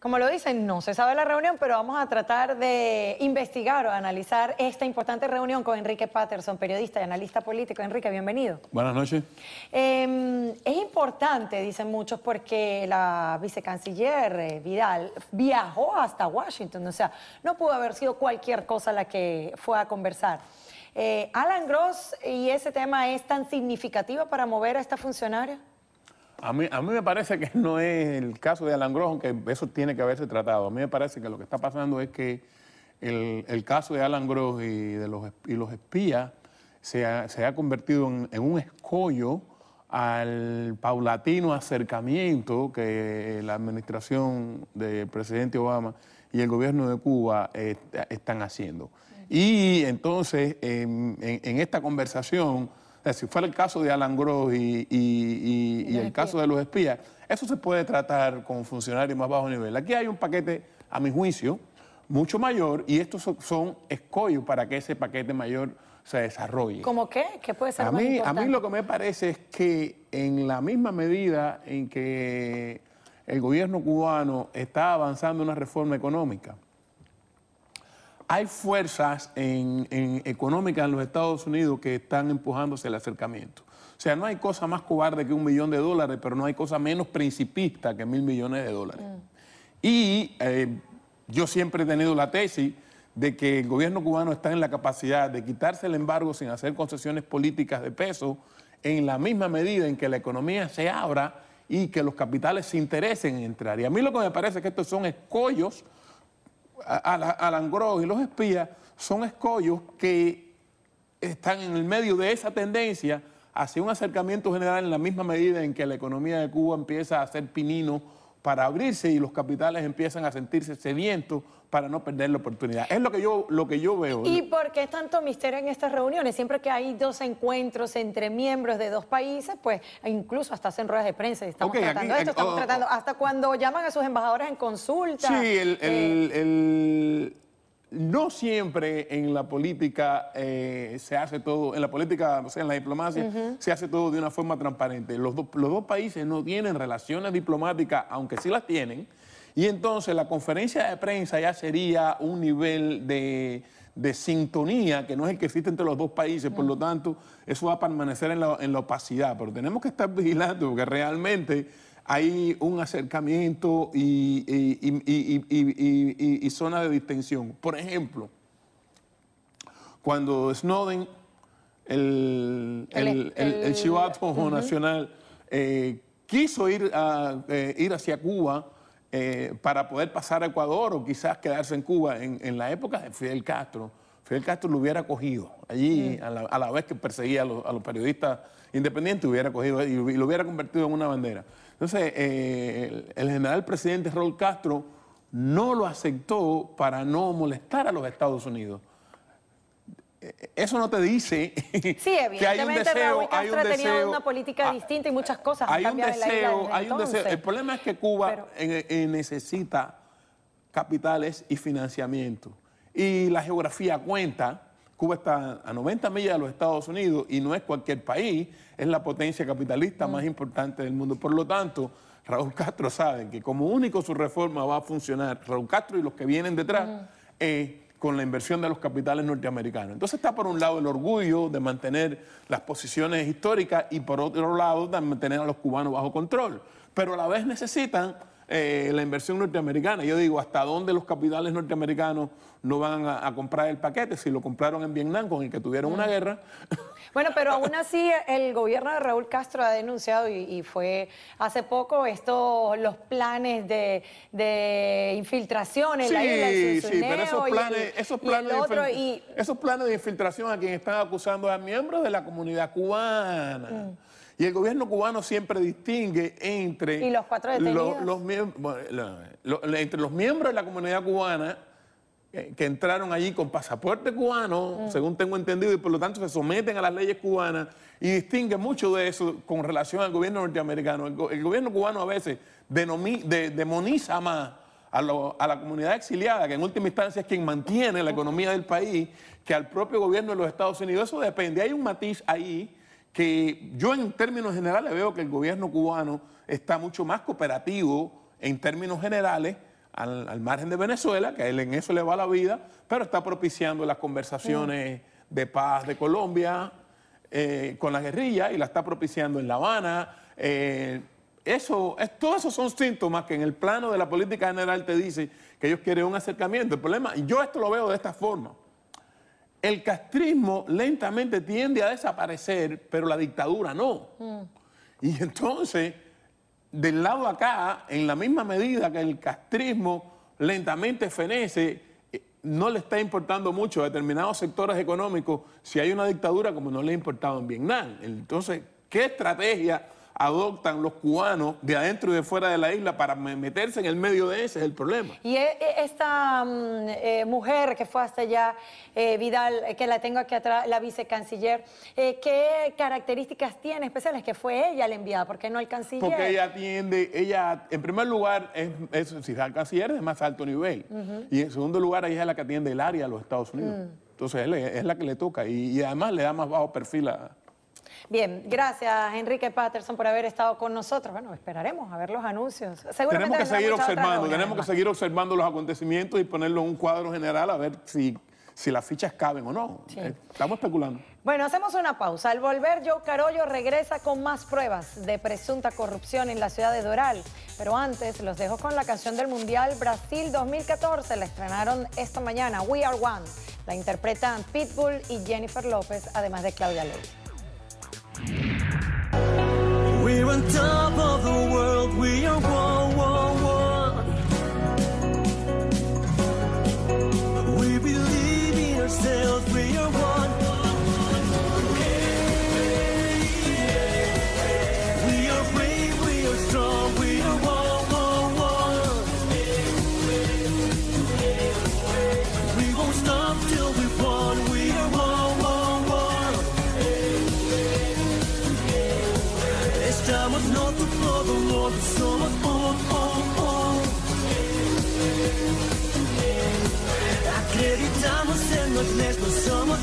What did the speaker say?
Como lo dicen, no se sabe la reunión, pero vamos a tratar de investigar o analizar esta importante reunión con Enrique Patterson, periodista y analista político. Enrique, bienvenido. Buenas noches. Es importante, dicen muchos, porque la vicecanciller Vidal viajó hasta Washington, o sea, no pudo haber sido cualquier cosa la que fue a conversar. Alan Gross y ese tema es tan significativo para mover a esta funcionaria. A mí me parece que no es el caso de Alan Gross, aunque eso tiene que haberse tratado. A mí me parece que lo que está pasando es que el caso de Alan Gross y los espías se ha convertido en un escollo al paulatino acercamiento que la administración del presidente Obama y el gobierno de Cuba están haciendo. Y entonces, en esta conversación, si fuera el caso de Alan Gross y el caso de los espías, eso se puede tratar con funcionarios más bajo nivel. Aquí hay un paquete, a mi juicio, mucho mayor, y estos son escollos para que ese paquete mayor se desarrolle. ¿Cómo qué? ¿Qué puede ser más importante? A mí lo que me parece es que en la misma medida en que el gobierno cubano está avanzando una reforma económica, hay fuerzas económicas en los Estados Unidos que están empujándose el acercamiento. O sea, no hay cosa más cobarde que $1 millón, pero no hay cosa menos principista que $1.000 millones. Y yo siempre he tenido la tesis de que el gobierno cubano está en la capacidad de quitarse el embargo sin hacer concesiones políticas de peso en la misma medida en que la economía se abra y que los capitales se interesen en entrar. Y a mí lo que me parece es que estos son escollos. Alan Gross y los espías son escollos que están en el medio de esa tendencia hacia un acercamiento general en la misma medida en que la economía de Cuba empieza a hacer pinino para abrirse y los capitales empiezan a sentirse sedientos para no perder la oportunidad. Es lo que yo veo. ¿Y por qué tanto misterio en estas reuniones? Siempre que hay dos encuentros entre miembros de dos países, pues incluso hasta hacen ruedas de prensa. Estamos tratando esto, estamos tratando hasta cuando llaman a sus embajadores en consulta. Sí, no siempre en la política se hace todo, en la política, o sea, en la diplomacia, se hace todo de una forma transparente. Los dos países no tienen relaciones diplomáticas, aunque sí las tienen, y entonces la conferencia de prensa ya sería un nivel de sintonía que no es el que existe entre los dos países, por lo tanto, eso va a permanecer en la opacidad, pero tenemos que estar vigilando porque realmente hay un acercamiento y zona de distensión. Por ejemplo, cuando Snowden, el chivato nacional, quiso ir hacia Cuba para poder pasar a Ecuador o quizás quedarse en Cuba en la época de Fidel Castro lo hubiera acogido allí a la vez que perseguía a los periodistas independientes, hubiera acogido y lo hubiera convertido en una bandera. Entonces, el general presidente Raúl Castro no lo aceptó para no molestar a los Estados Unidos. Eso no te dice sí, que hay un deseo. Raúl Castro ha tenido una política distinta y muchas cosas han cambiado en la isla desde entonces. El problema es que Cuba necesita capitales y financiamiento. Y la geografía cuenta. Cuba está a 90 millas de los Estados Unidos y no es cualquier país, es la potencia capitalista más importante del mundo. Por lo tanto, Raúl Castro sabe que como único su reforma va a funcionar, Raúl Castro y los que vienen detrás, con la inversión de los capitales norteamericanos. Entonces está por un lado el orgullo de mantener las posiciones históricas y por otro lado de mantener a los cubanos bajo control. Pero a la vez necesitan la inversión norteamericana. Yo digo, ¿hasta dónde los capitales norteamericanos no van a comprar el paquete? Si lo compraron en Vietnam, con el que tuvieron una guerra. Bueno, pero aún así el gobierno de Raúl Castro ha denunciado y fue hace poco los planes de infiltración en la isla del Sunsuneo. Sí, pero esos planes de infiltración a quien están acusando a miembros de la comunidad cubana. Y el gobierno cubano siempre distingue entre... ¿Y los 4 detenidos? Entre los miembros de la comunidad cubana que entraron allí con pasaporte cubano, según tengo entendido, y por lo tanto se someten a las leyes cubanas, y distingue mucho de eso con relación al gobierno norteamericano. El gobierno cubano a veces demoniza más a la comunidad exiliada, que en última instancia es quien mantiene la economía del país, que al propio gobierno de los Estados Unidos. Eso depende. Hay un matiz ahí que yo en términos generales veo que el gobierno cubano está mucho más cooperativo en términos generales al margen de Venezuela, que a él en eso le va la vida, pero está propiciando las conversaciones de paz de Colombia con la guerrilla y la está propiciando en La Habana. Todos esos son síntomas que en el plano de la política general te dice que ellos quieren un acercamiento. El problema, y yo esto lo veo de esta forma, el castrismo lentamente tiende a desaparecer, pero la dictadura no. Y entonces, del lado acá, en la misma medida que el castrismo lentamente fenece, no le está importando mucho a determinados sectores económicos si hay una dictadura como no le ha importado en Vietnam. Entonces, ¿qué estrategia adoptan los cubanos de adentro y de fuera de la isla para meterse en el medio de ese? Es el problema. Y esta mujer que fue hasta allá, Vidal, que la tengo aquí atrás, la vicecanciller, ¿qué características tiene especiales? Que fue ella la enviada, ¿por qué no el canciller? Porque ella en primer lugar, si es el canciller es de más alto nivel. Y en segundo lugar, ella es la que atiende el área de los Estados Unidos. Entonces, es la que le toca y además le da más bajo perfil a... Bien, gracias Enrique Patterson por haber estado con nosotros. Bueno, esperaremos a ver los anuncios. Seguramente tenemos que seguir observando los acontecimientos y ponerlo en un cuadro general a ver si las fichas caben o no. Sí. Estamos especulando. Bueno, hacemos una pausa. Al volver, Joe Carollo regresa con más pruebas de presunta corrupción en la ciudad de Doral. Pero antes, los dejo con la canción del Mundial Brasil 2014. La estrenaron esta mañana, We Are One. La interpretan Pitbull y Jennifer López, además de Claudia Ley. We're on top of the world, we are one, one, one. We believe in ourselves, we are one. We are brave, we are strong, we are one, one, one. We won't stop till we've won, we are one, one, one. Estamos nosotros todo mundo, somos Acreditamos en nós mesmos, somos